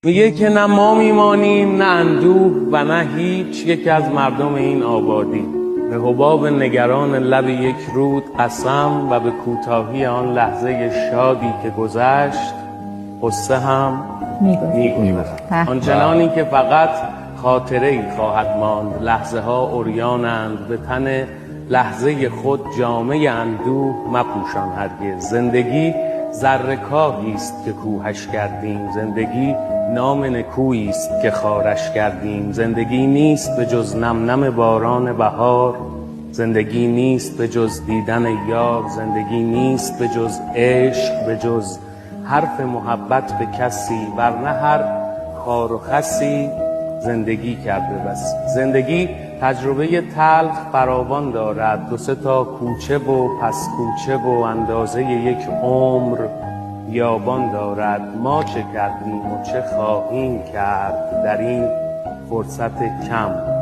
میگه که نه ما میمانیم نه اندوه و نه هیچ یک از مردم این آبادی. به حباب نگران لب یک رود قسم و به کوتاهی آن لحظه شادی که گذشت قصه هم میگذرد. آنچنانی که فقط خاطره ای خواهد ماند. لحظه ها عریانند، به تن لحظه خود جامه اندوه مپوشان هرگز. زندگی زرکاهی است که کوهش کردیم، زندگی نام نکویی است که خارش کردیم. زندگی نیست به جز نم نم باران بهار، زندگی نیست به جز دیدن یار، زندگی نیست به جز عشق، به جز حرف محبت به کسی، ورنه هر خار و خسی زندگی کرده بس. زندگی تجربه تلخ فراوان دارد، دو سه تا کوچه و پس کوچه و اندازه یک عمر بیابان دارد. ما چه کردیم و چه خواهیم کرد در این فرصت کم؟